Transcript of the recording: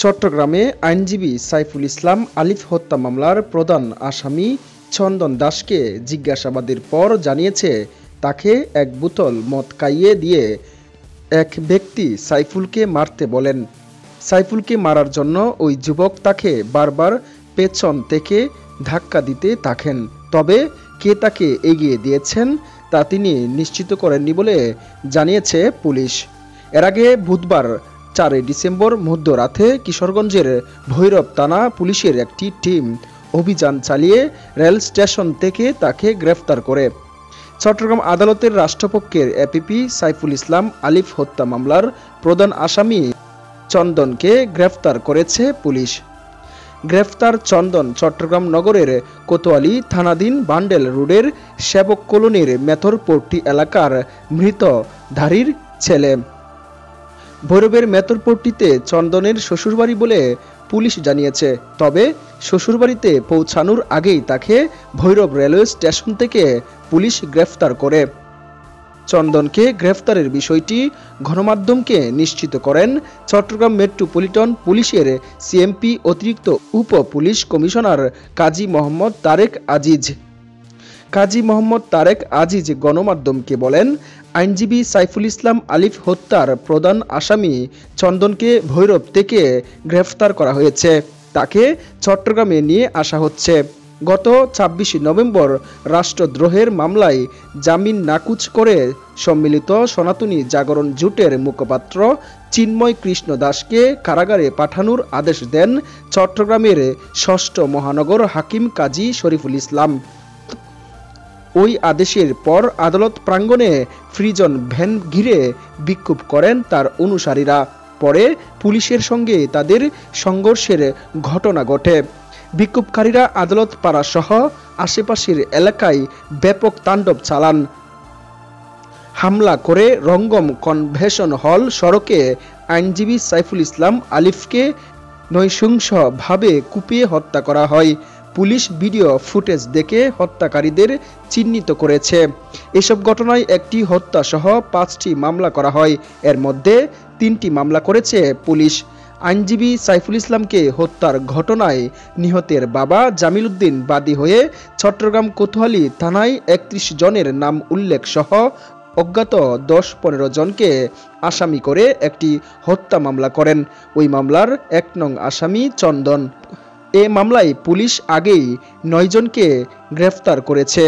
চট্টগ্রামে আইনজীবী সাইফুল ইসলাম আলিফ হত্যা মামলার প্রধান আসামি চন্দন দাসকে জিজ্ঞাসাবাদের পর জানিয়েছে, তাকে এক বোতল মদ খাইয়ে দিয়ে এক ব্যক্তি সাইফুলকে মারতে বলেন। সাইফুলকে মারার জন্য ওই যুবক তাকে বারবার পেছন থেকে ধাক্কা দিতে থাকেন। তবে কে তাকে এগিয়ে দিয়েছেন তা তিনি নিশ্চিত করেননি বলে জানিয়েছে পুলিশ। এর আগে বুধবার 4 ডিসেম্বর মধ্যরাতে কিশোরগঞ্জের ভৈরব থানা পুলিশের একটি টিম অভিযান চালিয়ে রেল স্টেশন থেকে তাকে গ্রেফতার করে। চট্টগ্রাম আদালতের রাষ্ট্রপক্ষের এপিপি সাইফুল ইসলাম আলিফ হত্যা মামলার প্রধান আসামি চন্দনকে গ্রেফতার করেছে পুলিশ। গ্রেফতার চন্দন চট্টগ্রাম নগরের কোতোয়ালি থানাধীন বান্ডেল রোডের সেবক কলোনির মেথরপট্টি এলাকার মৃত ধারীর ছেলে। ভৈরবের মেথরপট্টিতে চন্দনের শ্বশুরবাড়ি বলে পুলিশ জানিয়েছে। তবে শ্বশুরবাড়িতে পৌঁছানোর আগেই তাকে ভৈরব রেলওয়ে স্টেশন থেকে পুলিশ গ্রেফতার করে। চন্দনকে গ্রেফতারের বিষয়টি গণমাধ্যমকে নিশ্চিত করেন চট্টগ্রাম মেট্রোপলিটন পুলিশের সিএমপি অতিরিক্ত উপ পুলিশ কমিশনার কাজী মোহাম্মদ তারেক আজিজ। কাজী মোহাম্মদ তারেক আজিজ গণমাধ্যমকে বলেন, আইনজীবী সাইফুল ইসলাম আলিফ হত্যার প্রধান আসামি চন্দনকে ভৈরব থেকে গ্রেফতার করা হয়েছে। তাকে চট্টগ্রামে নিয়ে আসা হচ্ছে। গত 26 নভেম্বর রাষ্ট্রদ্রোহের মামলায় জামিন নাকচ করে সম্মিলিত সনাতনী জাগরণ জোটের মুখপাত্র চিন্ময় কৃষ্ণ দাসকে কারাগারে পাঠানোর আদেশ দেন চট্টগ্রামের 6ষ্ঠ মহানগর হাকিম কাজী শরীফুল ইসলাম। ওই আদেশের পর আদালত প্রাঙ্গণে ফ্রিজন ভ্যান ঘিরে বিক্ষোভ করেন তার অনুসারীরা। পরে পুলিশের সঙ্গে তাদের সংঘর্ষের ঘটনা ঘটে। বিক্ষোভকারীরা আদালত পাড়া সহ আশেপাশের এলাকায় ব্যাপক তাণ্ডব চালান। হামলা করে রঙ্গম কনভেনশন হল সড়কে আইনজীবী সাইফুল ইসলাম আলিফকে নৃশংসভাবে কুপিয়ে হত্যা করা হয়। পুলিশ ভিডিও ফুটেজ দেখে হত্যাকারীদের চিহ্নিত করেছে। এসব ঘটনায় একটি হত্যা সহ 5টি মামলা করা হয়। এর মধ্যে 3টি মামলা করেছে পুলিশ। আইনজীবী সাইফুল ইসলামকে হত্যার ঘটনায় নিহতের বাবা জামিল উদ্দিন বাদী হয়ে চট্টগ্রাম কোতোয়ালি থানায় 31 জনের নাম উল্লেখ সহ অজ্ঞাত 10-15 জনকে আসামি করে একটি হত্যা মামলা করেন। ওই মামলার 1 নং আসামি চন্দন। এ মামলায় পুলিশ আগেই 9 জনকে গ্রেফতার করেছে।